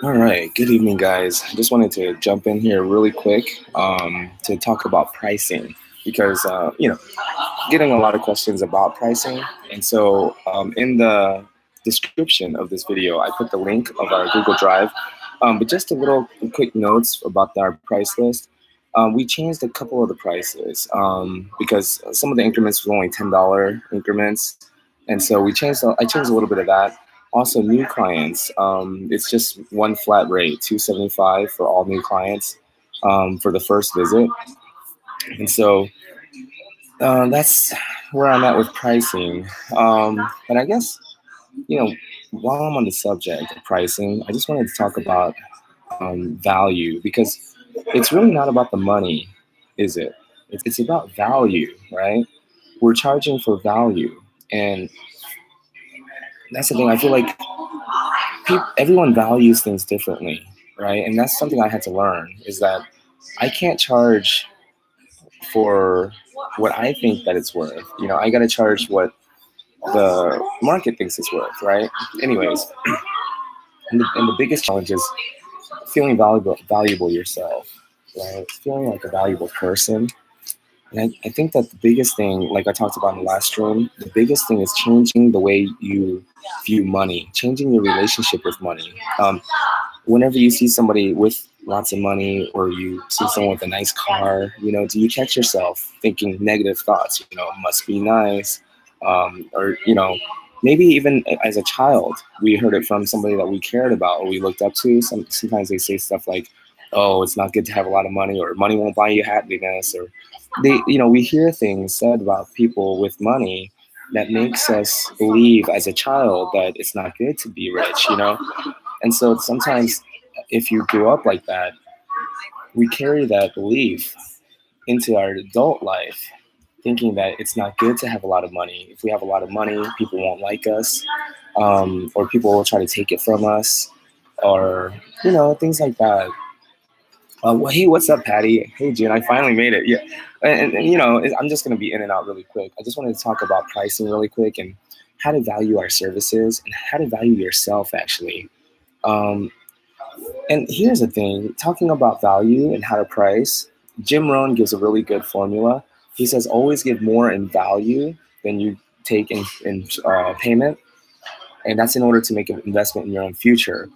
All right, good evening, guys. I just wanted to jump in here really quick to talk about pricing because, getting a lot of questions about pricing. And so, in the description of this video, I put the link of our Google Drive, but just a little quick notes about our price list. We changed a couple of the prices because some of the increments were only $10 increments, and so I changed a little bit of that. Also, new clients, it's just one flat rate, 275 for all new clients for the first visit. And so that's where I'm at with pricing. And I guess, you know, while I'm on the subject of pricing, I just wanted to talk about value because it's really not about the money, is it? It's about value, right? We're charging for value. And that's the thing. I feel like everyone values things differently, right? And that's something I had to learn is that I can't charge for what I think that it's worth. I got to charge what the market thinks it's worth, right? Anyways, and the biggest challenge is feeling valuable yourself, right? Feeling like a valuable person. And I think that the biggest thing, like I talked about in the last stream, the biggest thing is changing the way you view money, changing your relationship with money. Whenever you see somebody with lots of money or you see someone with a nice car, do you catch yourself thinking negative thoughts? Must be nice. Or, maybe even as a child, we heard it from somebody that we cared about or we looked up to. Sometimes they say stuff like, oh, it's not good to have a lot of money, or money won't buy you happiness, or we hear things said about people with money that makes us believe as a child that it's not good to be rich. And so sometimes if you grew up like that, we carry that belief into our adult life, thinking that it's not good to have a lot of money. If we have a lot of money, people won't like us, or people will try to take it from us, or, things like that. Well, hey, what's up, Patty? Hey, June, I finally made it. Yeah. I'm just going to be in and out really quick. I just wanted to talk about pricing really quick and how to value our services and how to value yourself, actually. Um, And here's the thing, talking about value and how to price, Jim Rohn gives a really good formula. He says always give more in value than you take in payment. And that's in order to make an investment in your own future.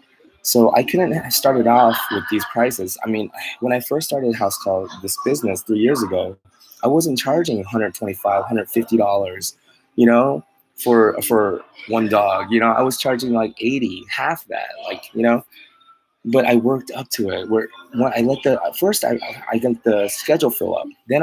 So I couldn't have started off with these prices. I mean, when I first started House Call, this business 3 years ago, I wasn't charging $125, $150, you know, for one dog. I was charging like 80, half that, but I worked up to it. Where when I let the first I got the schedule fill up. Then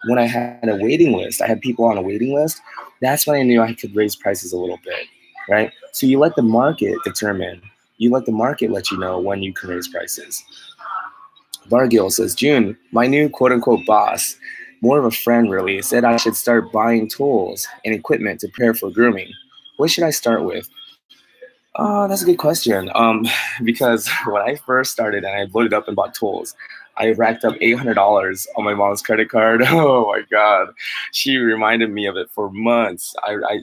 when I had a waiting list, I had people on a waiting list. That's when I knew I could raise prices a little bit, right? So you let the market determine. You let the market let you know when you can raise prices. Bargill says, June, my new quote unquote boss, more of a friend really, said I should start buying tools and equipment to prepare for grooming. What should I start with? Oh, that's a good question. Because when I first started and I loaded up and bought tools, I racked up $800 on my mom's credit card. Oh my God, she reminded me of it for months.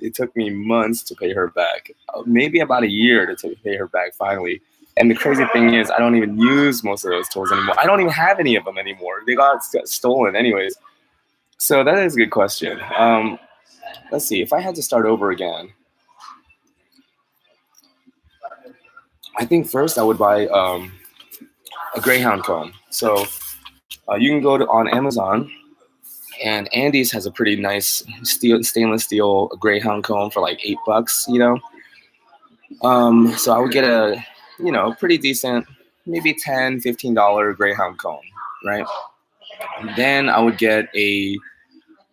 It took me months to pay her back, maybe about a year to pay her back finally. And the crazy thing is, I don't even use most of those tools anymore. I don't even have any of them anymore. They got stolen anyways. So that is a good question. Let's see. If I had to start over again, I think first I would buy a Greyhound comb. So you can go on Amazon, and Andy's has a pretty nice stainless steel Greyhound comb for like $8. So I would get a pretty decent, maybe $10, $15 Greyhound comb, right? And then I would get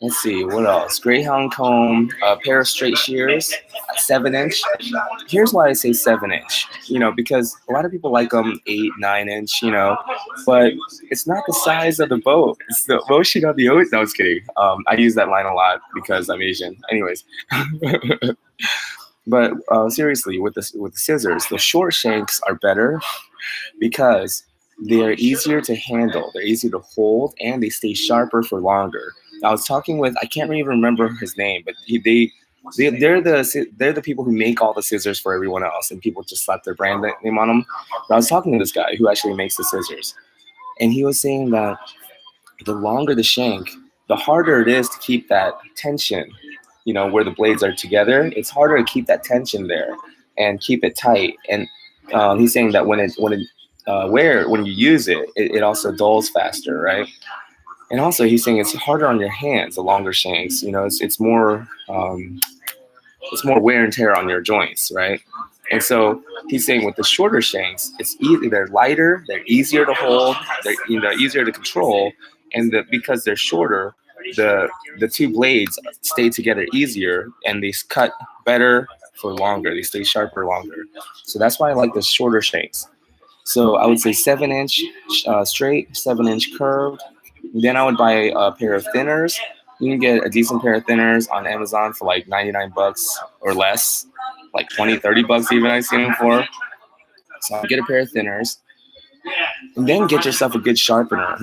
let's see, what else? Greyhound comb, a pair of straight shears, 7 inch. Here's why I say 7 inch, because a lot of people like them 8, 9 inch, but it's not the size of the boat. It's the motion of the ocean. No, I was kidding. I use that line a lot because I'm Asian. Anyways. But seriously, with the scissors, the short shanks are better because they are easier to handle, they're easier to hold, and they stay sharper for longer. I was talking with, I can't even remember his name, but They're the people who make all the scissors for everyone else, and people just slap their brand name on them. But I was talking to this guy who actually makes the scissors, and he was saying that the longer the shank, the harder it is to keep that tension. Where the blades are together, it's harder to keep that tension there and keep it tight. And he's saying that when you use it also dulls faster, right? And also, he's saying it's harder on your hands, the longer shanks. It's more wear and tear on your joints, right? And so he's saying with the shorter shanks, it's easy. They're lighter, they're easier to hold, they're easier to control, and because they're shorter, the two blades stay together easier, and they cut better for longer. They stay sharper longer. So that's why I like the shorter shanks. So I would say 7 inch straight, 7 inch curved. Then I would buy a pair of thinners. You can get a decent pair of thinners on Amazon for like 99 bucks or less, like 20, 30 bucks even I've seen them for. So I get a pair of thinners, and then get yourself a good sharpener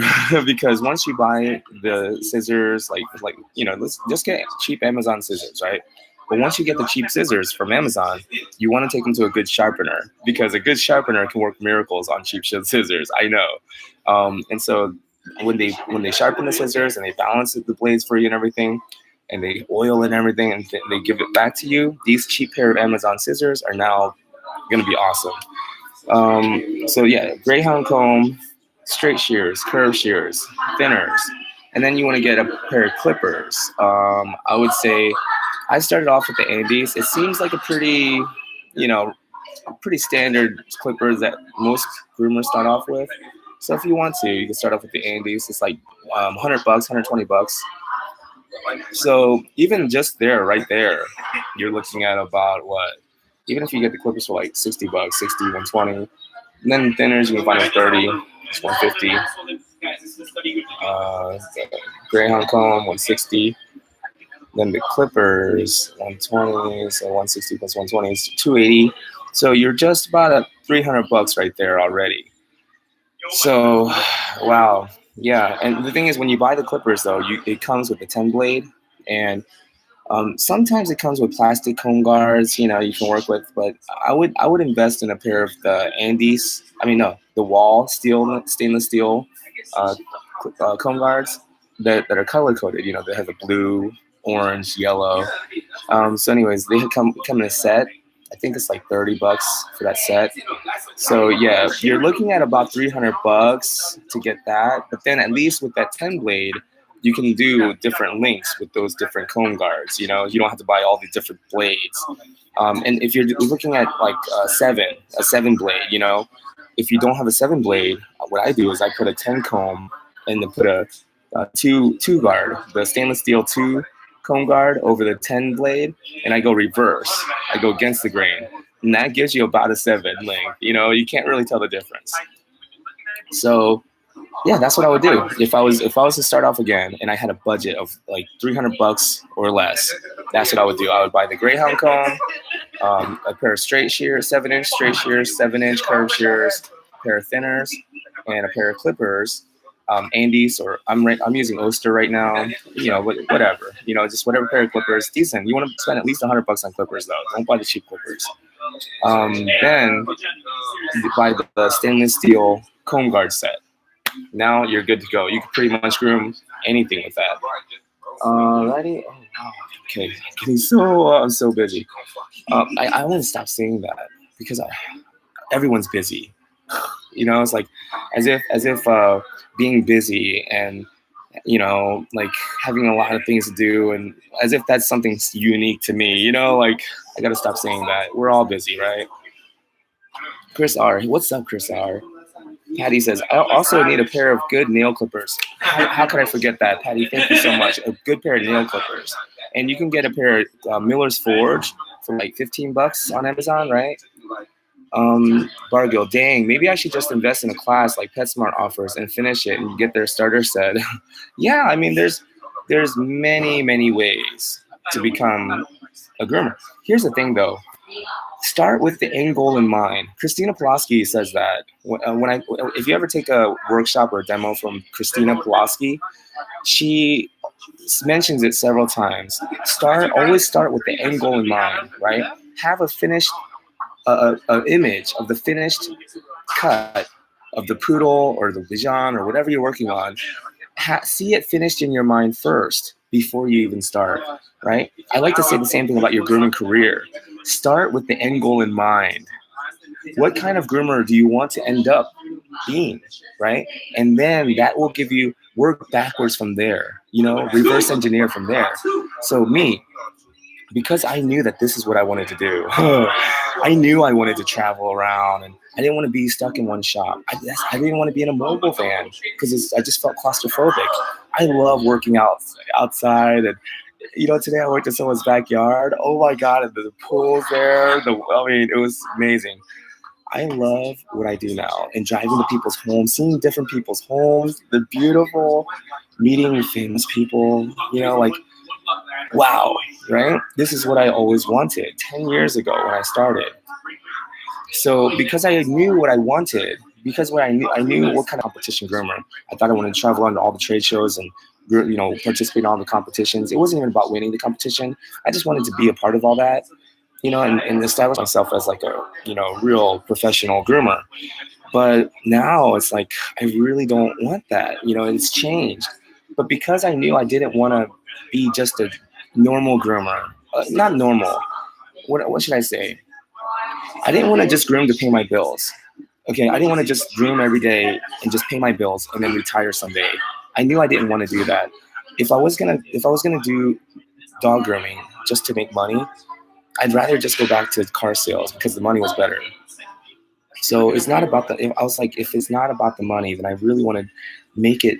because once you buy the scissors, let's just get cheap Amazon scissors, right? But once you get the cheap scissors from Amazon, you want to take them to a good sharpener because a good sharpener can work miracles on cheap scissors. I know. And so when they sharpen the scissors and they balance the blades for you and everything, and they oil and everything, and they give it back to you, these cheap pair of Amazon scissors are now going to be awesome. So yeah, Greyhound comb, straight shears, curved shears, thinners, and then you want to get a pair of clippers. I would say I started off with the Andes. It seems like a pretty standard clippers that most groomers start off with. So if you want to, you can start off with the Andes. It's like 100 bucks, 120 bucks. So even just right there, you're looking at about what? Even if you get the clippers for like 60 bucks, 60, 120, and then thinners you can find at 30, it's 150. The Greyhound comb, 160. Then the clippers, 120, so 160 plus 120 is 280. So you're just about at 300 bucks right there already. So, wow. Yeah, and the thing is, when you buy the clippers, though, it comes with a 10 blade, and sometimes it comes with plastic comb guards, you can work with. But I would invest in a pair of the Andes. I mean, no, the Wall stainless steel comb guards that are color coded. They have the blue, orange, yellow. So, anyways, they come in a set. I think it's like 30 bucks for that set. So yeah, you're looking at about 300 bucks to get that. But then at least with that 10 blade, you can do different lengths with those different comb guards. You don't have to buy all the different blades. And if you're looking at like a seven blade, if you don't have a 7 blade, what I do is I put a 10 comb and then put a two guard, the stainless steel 2 comb guard over the 10 blade, and I go reverse. I go against the grain, and that gives you about a 7 length. You can't really tell the difference. So yeah, that's what I would do if I was to start off again and I had a budget of like 300 bucks or less. That's what I would do. I would buy the Greyhound comb, a pair of straight shears, 7-inch straight shears, 7-inch curved shears, a pair of thinners, and a pair of clippers. Andes, or I'm using Oster right now. Whatever. Just whatever pair of clippers, decent. You want to spend at least 100 bucks on clippers though. Don't buy the cheap clippers. Then you buy the stainless steel comb guard set. Now you're good to go. You can pretty much groom anything with that. Alrighty. Oh wow. Okay. I'm so busy. I want to stop saying that because everyone's busy. It's like as if being busy and like having a lot of things to do, and as if that's something unique to me. Like I gotta stop saying that. We're all busy, right? Chris R. What's up, Chris R? Patty says, I also need a pair of good nail clippers. How could I forget that, Patty? Thank you so much. A good pair of nail clippers. And you can get a pair of Miller's Forge for like 15 bucks on Amazon, right? Bargill, dang, maybe I should just invest in a class like PetSmart offers and finish it and get their starter set. Yeah, I mean, there's many ways to become a groomer. Here's the thing, though. Start with the end goal in mind. Christina Pulaski says that if you ever take a workshop or a demo from Christina Pulaski, she mentions it several times. Always start with the end goal in mind, right? Have a finished image of the finished cut of the poodle or the vision or whatever you're working on. See it finished in your mind first before you even start, right? I like to say the same thing about your grooming career. Start with the end goal in mind. What kind of groomer do you want to end up being, right? And then that will give you work backwards from there, reverse engineer from there. So me, because I knew that this is what I wanted to do. I knew I wanted to travel around, and I didn't want to be stuck in one shop. I didn't want to be in a mobile van because I just felt claustrophobic. I love working out outside, and today I worked in someone's backyard. Oh my God, and the pool's there. It was amazing. I love what I do now, and driving to people's homes, seeing different people's homes, the beautiful, meeting famous people, like, wow, right? This is what I always wanted 10 years ago when I started. So because I knew what I wanted, because I knew what kind of competition groomer, I thought I wanted to travel on to all the trade shows and participate in all the competitions. It wasn't even about winning the competition. I just wanted to be a part of all that, and establish myself as like a real professional groomer. But now it's like I really don't want that. It's changed. But because I knew I didn't want to be just a normal groomer, not normal. What should I say? I didn't want to just groom to pay my bills. Okay, I didn't want to just groom every day and just pay my bills and then retire someday. I knew I didn't want to do that. If I was gonna do dog grooming just to make money, I'd rather just go back to car sales because the money was better. So it's not about the. I was like, if it's not about the money, then I really want to make it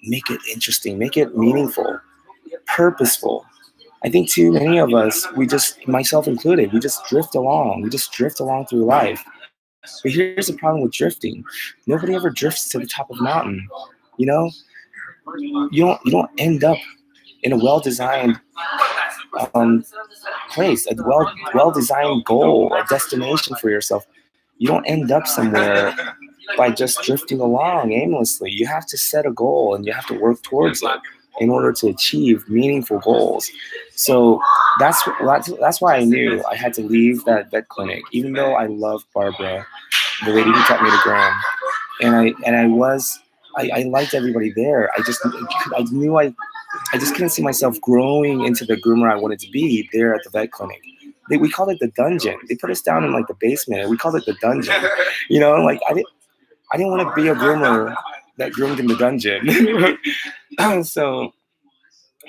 make it interesting, make it meaningful, purposeful. I think too many of us, myself included, we just drift along. We just drift along through life. But here's the problem with drifting. Nobody ever drifts to the top of a mountain. You know, you don't end up in a well-designed place, a well-designed goal, a destination for yourself. You don't end up somewhere by just drifting along aimlessly. You have to set a goal and you have to work towards it in order to achieve meaningful goals. So that's why I knew I had to leave that vet clinic, even though I love Barbara, the lady who taught me to groom, and I liked everybody there. I knew I just couldn't see myself growing into the groomer I wanted to be there at the vet clinic. We called it the dungeon. They put us down in like the basement, and we called it the dungeon. Like I didn't want to be a groomer that groomed in the dungeon. So,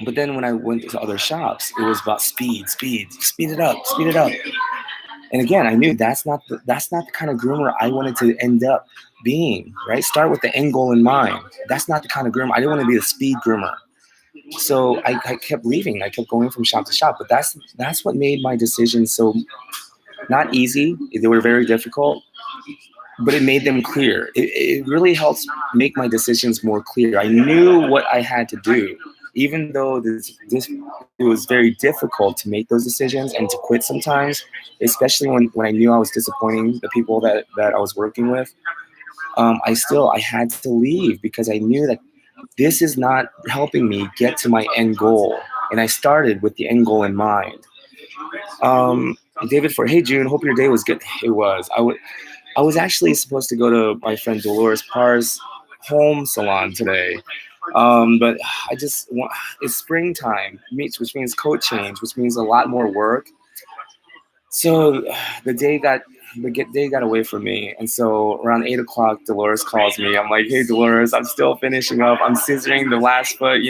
but then when I went to other shops, it was about speed it up, speed it up. And again, I knew that's not the kind of groomer I wanted to end up being. Right? Start with the end goal in mind. That's not the kind of groomer. I didn't want to be a speed groomer. So I kept leaving. I kept going from shop to shop. But that's what made my decisions so not easy. They were very difficult, but it made them clear. It really helps make my decisions more clear. I knew what I had to do, even though it was very difficult to make those decisions and to quit sometimes, especially when I knew I was disappointing the people that I was working with. I had to leave because I knew that this is not helping me get to my end goal. And I started with the end goal in mind. David, hey June, hope your day was good. It was. I was actually supposed to go to my friend Dolores Parr's home salon today, but I just want. It's springtime, which means coat change, which means a lot more work. So the day got away from me, and so around 8 o'clock, Dolores calls me. I'm like, "Hey, Dolores, I'm still finishing up. I'm scissoring the last foot,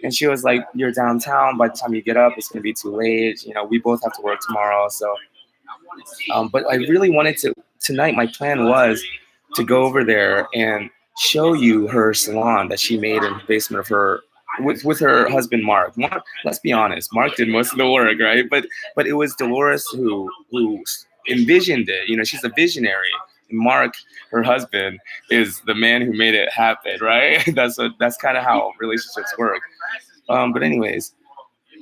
And she was like, "You're downtown. By the time you get up, it's gonna be too late. We both have to work tomorrow." So, but I really wanted to tonight. My plan was to go over there and show you her salon that she made in the basement of her with her husband Mark. Let's be honest, Mark did most of the work, right? But it was Dolores who envisioned it. She's a visionary. Mark, her husband, is the man who made it happen, right? That's kind of how relationships work. But anyways,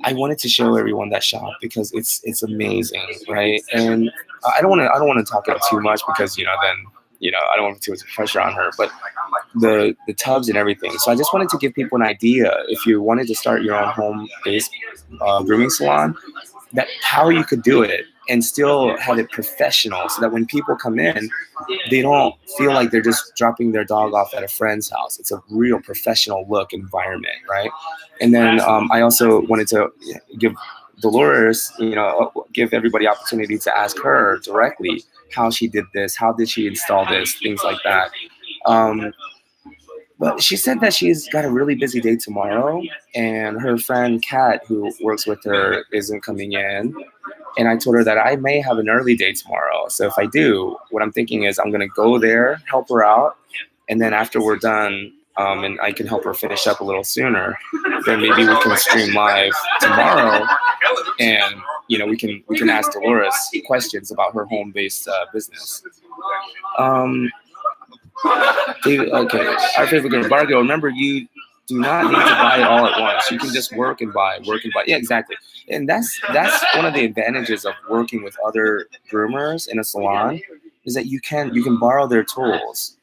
I wanted to show everyone that shop because it's amazing, right? And I don't want to talk about too much because then I don't want to put too much pressure on her. But the tubs and everything. So I just wanted to give people an idea if you wanted to start your own home based grooming salon, that how you could do it and still have it professional, so that when people come in, they don't feel like they're just dropping their dog off at a friend's house. It's a real professional look environment, right? And then I also wanted to give Dolores, give everybody opportunity to ask her directly how she did this, how did she install this, things like that. Um, but she said that she's got a really busy day tomorrow, and her friend Kat, who works with her, isn't coming in. And I told her that I may have an early day tomorrow. So if I do, what I'm thinking is I'm going to go there, help her out, and then after we're done, and I can help her finish up a little sooner, then maybe we can stream live tomorrow, and we can ask Dolores questions about her home-based business. Um, okay, our favorite girl, Bargo. Remember, you do not need to buy it all at once. You can just work and buy, work and buy. Yeah, exactly. And that's one of the advantages of working with other groomers in a salon, is that you can borrow their tools.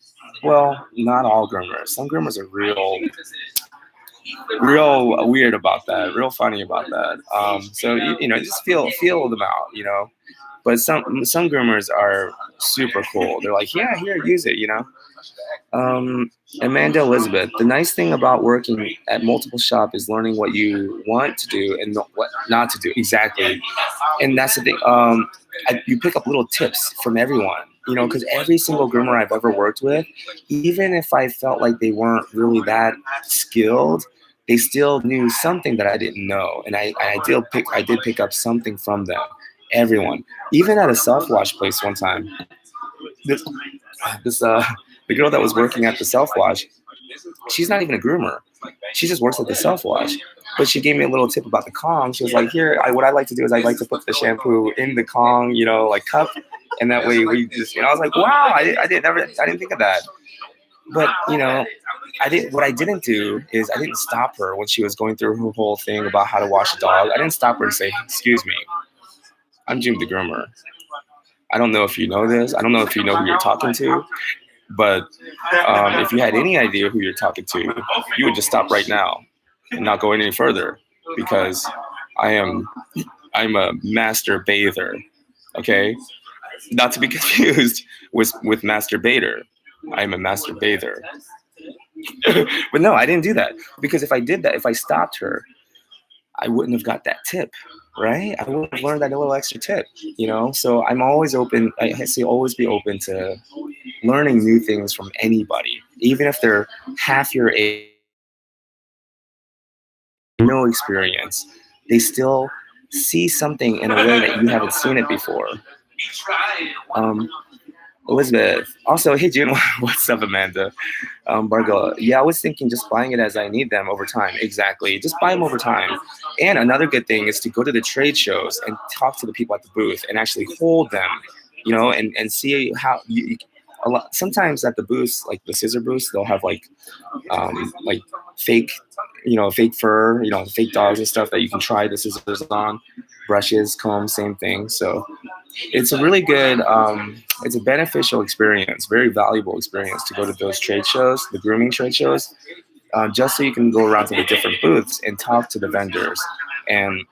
Well, not all groomers. Some groomers are real weird about that, real funny about that. So just feel them out, But some groomers are super cool. They're like, yeah, here, use it. Um, Amanda Elizabeth, the nice thing about working at multiple shop is learning what you want to do and what not to do. Exactly. And that's the thing. You pick up little tips from everyone, because every single groomer I've ever worked with, even if I felt like they weren't really that skilled, they still knew something that I didn't know. And I did pick up something from them. Everyone. Even at a self-wash place one time, this, this the girl that was working at the self-wash, she's not even a groomer. She just works at the self-wash. But she gave me a little tip about the Kong. She was like, here, what I like to do is I like to put the shampoo in the Kong, like cup. And that way we just, I was like, wow, I didn't think of that. But, what I didn't do is I didn't stop her when she was going through her whole thing about how to wash a dog. I didn't stop her and say, excuse me, I'm Jim the groomer. I don't know if you know this. I don't know if you know who you're talking to. But if you had any idea who you're talking to, you would just stop right now and not go any further, because I'm a master bather. Okay, not to be confused with masturbator. I'm a master bather. But no, I didn't do that, because if I did that, if I stopped her, I wouldn't have got that tip, right? I wouldn't have learned that little extra tip, So I'm always open. I say always be open to learning new things from anybody, even if they're half your age, no experience. They still see something in a way that you haven't seen it before. Um, Elizabeth, also, hey June, what's up, Amanda? Bargo, yeah, I was thinking just buying it as I need them over time. Exactly, just buy them over time. And another good thing is to go to the trade shows and talk to the people at the booth and actually hold them, and see how a lot. Sometimes at the booths, like the scissor booths, they'll have like fake, fake fur, fake dogs and stuff that you can try the scissors on, brushes, combs, same thing. So it's a really good, it's a beneficial experience, very valuable experience to go to those trade shows, the grooming trade shows, just so you can go around to the different booths and talk to the vendors. And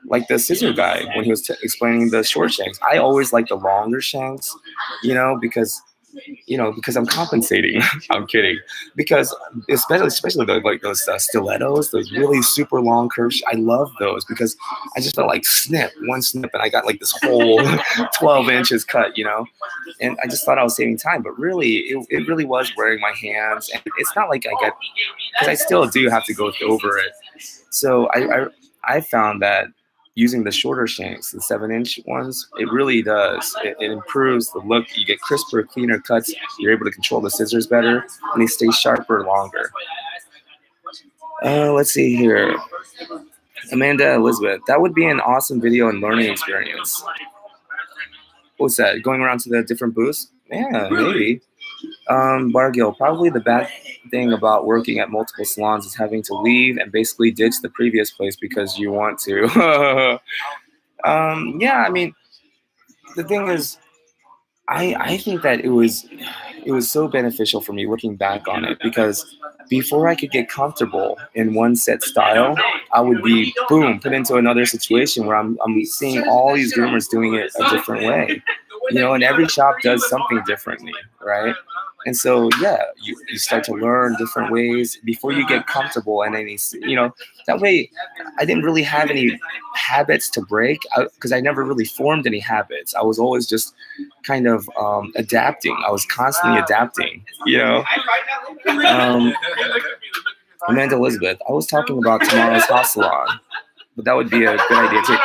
like the scissor guy, when he was explaining the short shanks, I always like the longer shanks, because I'm compensating. I'm kidding. Because especially those stilettos, those really super long curves. I love those because I just felt like one snip, and I got like this whole 12 inches cut, And I just thought I was saving time, but really, it really was wearing my hands. And it's not like because I still do have to go over it. So I found that using the shorter shanks, the 7-inch ones, it really does. It improves the look. You get crisper, cleaner cuts. You're able to control the scissors better, and they stay sharper longer. Let's see here. Amanda Elizabeth, that would be an awesome video and learning experience. What's that? Going around to the different booths? Yeah, maybe. Bargill, probably the bad thing about working at multiple salons is having to leave and basically ditch the previous place because you want to. Yeah, I mean, the thing is, I think that it was so beneficial for me looking back on it because before I could get comfortable in one set style, I would be boom put into another situation where I'm seeing all these groomers doing it a different way, and every shop does something differently, right? And so yeah, you start to learn different ways before you get comfortable, and then that way I didn't really have any habits to break because I never really formed any habits. I was always just kind of adapting. I was constantly adapting. Um, Amanda Elizabeth, I was talking about tomorrow's house salon, but that would be a good idea too.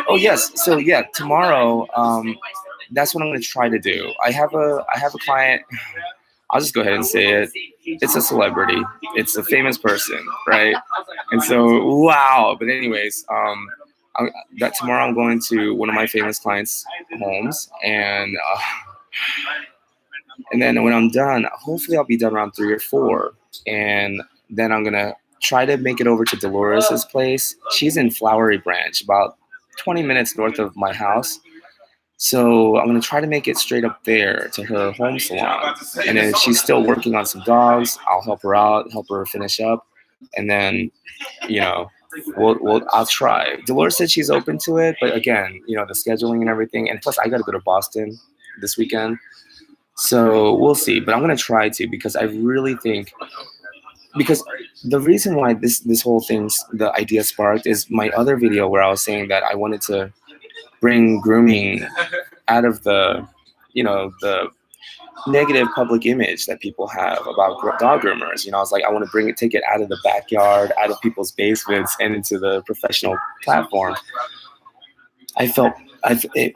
Oh yes, so yeah, tomorrow. That's what I'm going to try to do. I have a client. I'll just go ahead and say it. It's a celebrity. It's a famous person, right? And so, wow. But anyways, that tomorrow I'm going to one of my famous clients' homes, and then when I'm done, hopefully I'll be done around 3 or 4, and then I'm gonna try to make it over to Dolores's place. She's in Flowery Branch, about 20 minutes north of my house. So I'm gonna try to make it straight up there to her home salon, and then if she's still working on some dogs, I'll help her out, help her finish up, and then you know I'll try. Dolores said she's open to it, but again, the scheduling and everything, and plus I got to go to Boston this weekend, so we'll see. But I'm gonna try to because I really think because the reason why this whole thing's the idea sparked is my other video where I was saying that I wanted to bring grooming out of the negative public image that people have about dog groomers. I was like, I want to take it out of the backyard, out of people's basements, and into the professional platform. I felt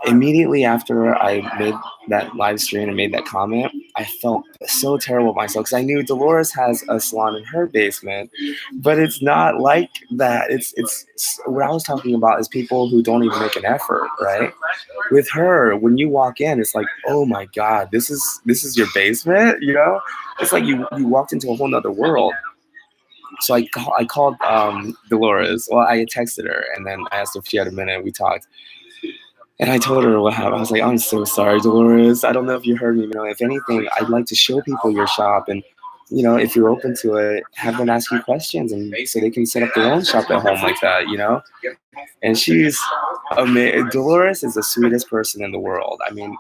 immediately after I made that live stream and made that comment, I felt so terrible about myself because I knew Dolores has a salon in her basement, but it's not like that. It's what I was talking about is people who don't even make an effort, right? With her, when you walk in, it's like, oh my God, this is your basement, It's like you walked into a whole nother world. So I called Dolores. Well, I texted her and then I asked if she had a minute. We talked. And I told her what happened. I was like, I'm so sorry, Dolores. I don't know if you heard me. If anything, I'd like to show people your shop. And, if you're open to it, have them ask you questions and so they can set up their own shop at home like that. And she's amazing. Dolores is the sweetest person in the world. I mean,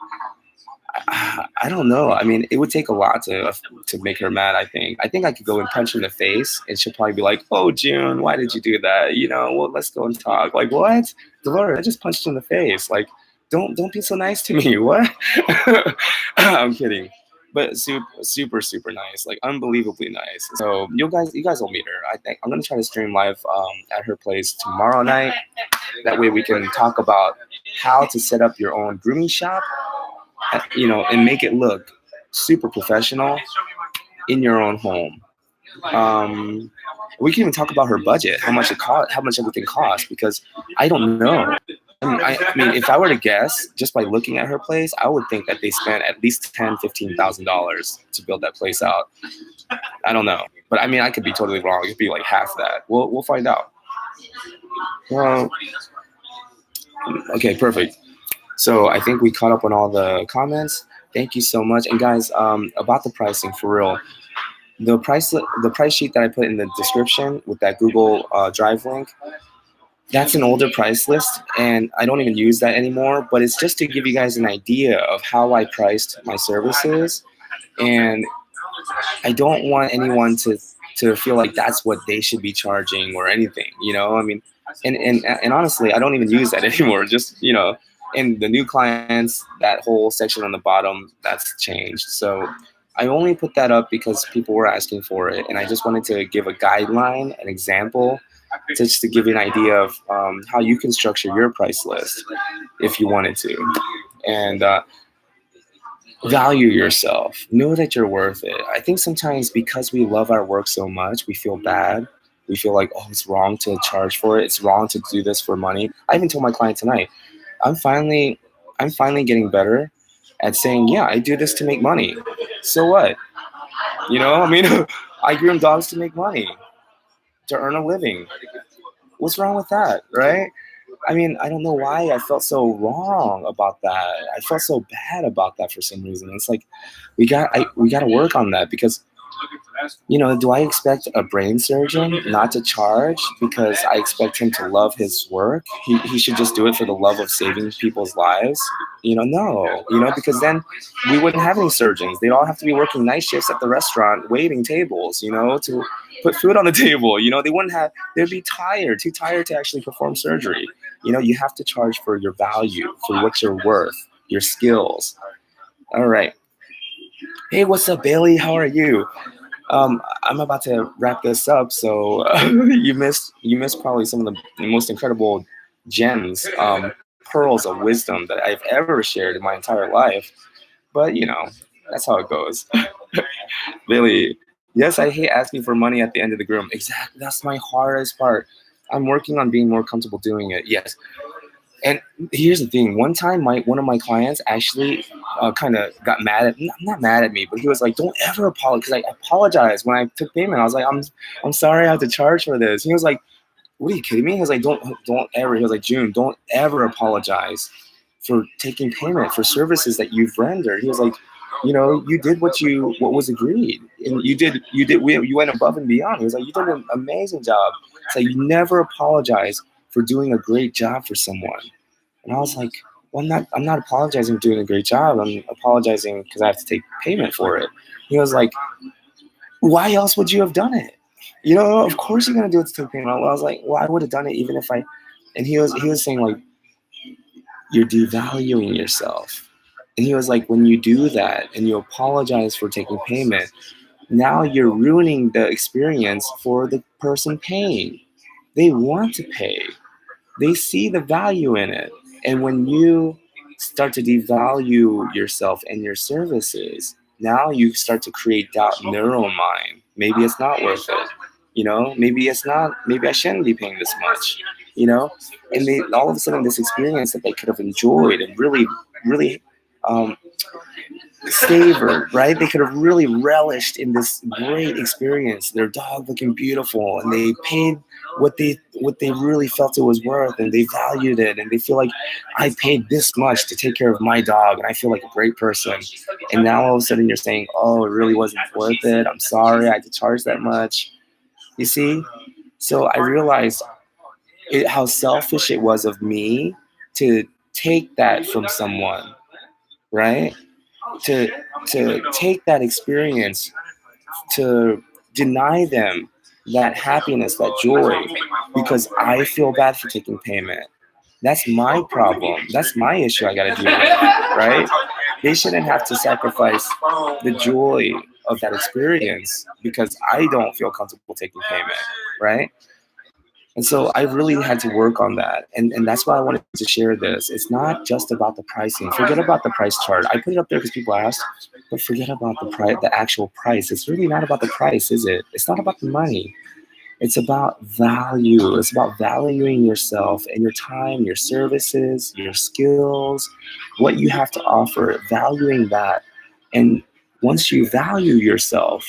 I don't know. I mean, it would take a lot to make her mad. I think I could go and punch her in the face, and she'll probably be like, "Oh, June, why did you do that? Well, let's go and talk." Like, what, Dolores? I just punched you in the face. Like, don't be so nice to me. What? I'm kidding, but super super nice, like unbelievably nice. So you guys will meet her. I think I'm gonna try to stream live at her place tomorrow night. That way we can talk about how to set up your own grooming shop and make it look super professional in your own home. Um, we can even talk about her budget, how much it cost, how much everything costs, because I don't know. I mean, if I were to guess, just by looking at her place, I would think that they spent at least $10,000-$15,000 to build that place out. I don't know, but I mean, I could be totally wrong. It'd be like half that. We'll find out. Well, okay, perfect. So I think we caught up on all the comments. Thank you so much. And guys, about the pricing, for real, the price sheet that I put in the description with that Google Drive link, that's an older price list, and I don't even use that anymore. But it's just to give you guys an idea of how I priced my services, and I don't want anyone to feel like that's what they should be charging or anything. I mean, and honestly, I don't even use that anymore. Just and the new clients, that whole section on the bottom, that's changed. So I only put that up because people were asking for it, and I just wanted to give a guideline, an example, just to give you an idea of how you can structure your price list if you wanted to. And value yourself. Know that you're worth it. I think sometimes because we love our work so much, we feel bad. We feel like, oh, it's wrong to charge for it. It's wrong to do this for money. I even told my client tonight, I'm finally getting better at saying, yeah, I do this to make money. So what? I mean, I groom dogs to make money, to earn a living. What's wrong with that, right? I mean, I don't know why I felt so wrong about that. I felt so bad about that for some reason. It's like we got to work on that because do I expect a brain surgeon not to charge because I expect him to love his work? He should just do it for the love of saving people's lives. No, because then we wouldn't have any surgeons. They'd all have to be working night shifts at the restaurant, waiting tables, to put food on the table. They wouldn't have, they'd be tired, too tired to actually perform surgery. You have to charge for your value, for what you're worth, your skills. All right. Hey, what's up, Bailey? How are you? I'm about to wrap this up, so you missed probably some of the most incredible gems, pearls of wisdom that I've ever shared in my entire life. But that's how it goes. Really, yes, I hate asking for money at the end of the groom. Exactly, that's my hardest part. I'm working on being more comfortable doing it. Yes, and here's the thing. One time, one of my clients actually kind of got mad at, not mad at me, but he was like, "Don't ever apologize." Because I apologized when I took payment. I was like, "I'm sorry, I have to charge for this." He was like, "What are you kidding me?" He was like, "Don't ever." He was like, "June, don't ever apologize for taking payment for services that you've rendered." He was like, "You did what was agreed, and you went above and beyond." He was like, "You did an amazing job." It's like you never apologize for doing a great job for someone. And I was like, "Well, I'm not apologizing for doing a great job. I'm apologizing because I have to take payment for it." He was like, "Why else would you have done it? Of course you're gonna do it to take payment." I was like, "Well, I would have done it even if I." And he was saying like, "You're devaluing yourself." And he was like, "When you do that and you apologize for taking payment, now you're ruining the experience for the person paying. They want to pay. They see the value in it. And when you start to devalue yourself and your services, now you start to create doubt in their own mind. Maybe it's not worth it. Maybe it's not, maybe I shouldn't be paying this much, and they all of a sudden this experience that they could have enjoyed and really, really um, savored, right? They could have really relished in this great experience, their dog looking beautiful, and they paid what they really felt it was worth, and they valued it, and they feel like I paid this much to take care of my dog, and I feel like a great person. And now all of a sudden you're saying, "Oh, it really wasn't worth it. I'm sorry I had to charge that much." You see? So I realized how selfish it was of me to take that from someone, right? to to take that experience, to deny them that happiness, that joy, because I feel bad for taking payment. That's my problem. That's my issue I got to deal with, right? They shouldn't have to sacrifice the joy of that experience because I don't feel comfortable taking payment, right? And so I really had to work on that. And that's why I wanted to share this. It's not just about the pricing. Forget about the price chart. I put it up there because people asked, but forget about the actual price. It's really not about the price, is it? It's not about the money. It's about value. It's about valuing yourself and your time, your services, your skills, what you have to offer, valuing that. And once you value yourself,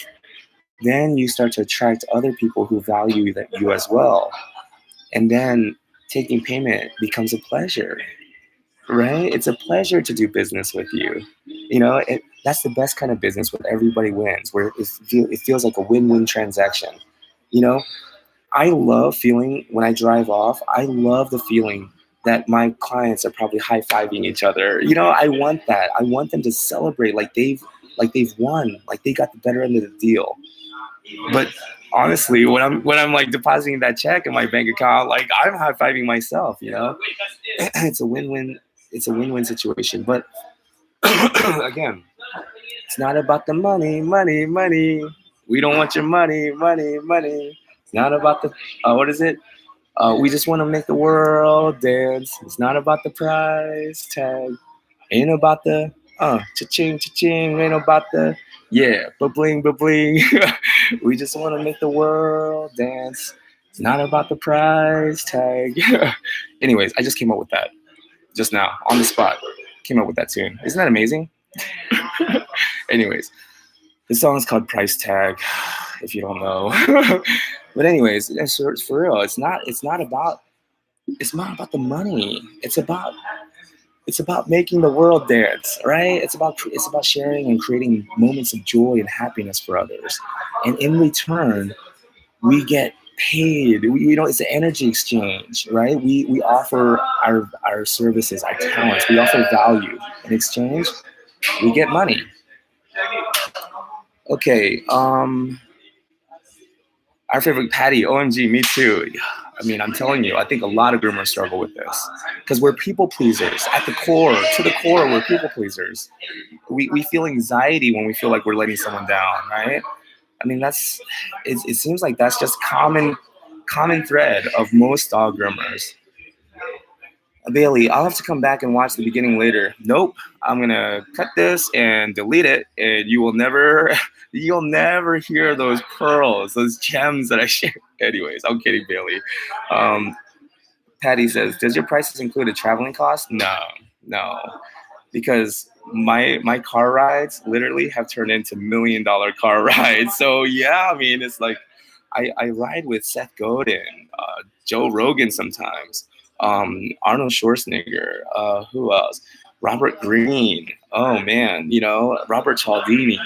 then you start to attract other people who value that you as well. And then taking payment becomes a pleasure, right? It's a pleasure to do business with you. That's the best kind of business where everybody wins, where it feels like a win-win transaction. You know, I love feeling when I drive off, I love the feeling that my clients are probably high-fiving each other. I want that. I want them to celebrate like they've won, like they got the better end of the deal. But honestly, when I'm like depositing that check in my bank account, like I'm high fiving myself. It's a win-win. It's a win-win situation. But again, it's not about the money, money, money. We don't want your money, money, money. It's not about the what is it? We just want to make the world dance. It's not about the price tag. Ain't about the cha-ching, cha-ching. Ain't about the ba-bling, ba-bling. We just want to make the world dance. It's not about the price tag. Anyways, I just came up with that just now on the spot. Came up with that tune. Isn't that amazing? Anyways, the song is called Price Tag. If you don't know, but anyways, it's for real. It's not about It's not about the money. It's about making the world dance, right? It's about sharing and creating moments of joy and happiness for others. And in return, we get paid. It's an energy exchange, right? We offer our services, our talents. We offer value. In exchange, we get money. Okay. Our favorite Patty, OMG, me too. I mean, I'm telling you, I think a lot of groomers struggle with this because we're people pleasers at the core. To the core, we're people pleasers. We feel anxiety when we feel like we're letting someone down, right? I mean, it seems like that's just common thread of most dog groomers. Bailey, I'll have to come back and watch the beginning later. Nope, I'm gonna cut this and delete it, and you'll never hear those pearls, those gems that I share. Anyways, I'm kidding, Bailey. Um, Patty says, "Does your prices include a traveling cost?" No, no, because my car rides literally have turned into $1 million car rides. So yeah, I mean, it's like I ride with Seth Godin, Joe Rogan sometimes, Arnold Schwarzenegger, who else? Robert Greene. Oh man, Robert Cialdini.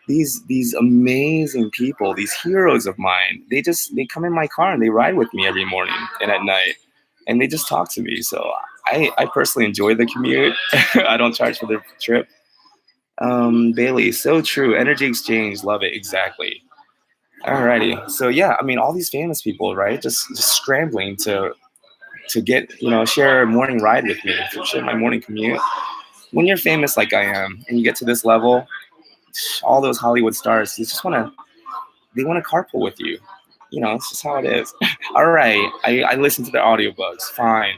These amazing people, these heroes of mine. They come in my car and they ride with me every morning and at night, and they just talk to me. So I personally enjoy the commute. I don't charge for the trip. Bailey, so true. Energy exchange, love it. Exactly. Alrighty. So yeah, I mean, all these famous people, right? Just scrambling to get share a morning ride with me, to share my morning commute. When you're famous like I am, and you get to this level, all those Hollywood stars, they want to carpool with you. It's just how it is. All right, I listen to the audiobooks. Fine,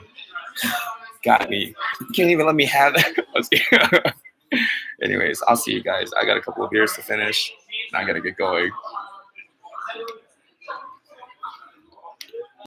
got me. You can't even let me have that. Anyways, I'll see you guys. I got a couple of beers to finish, and I gotta get going.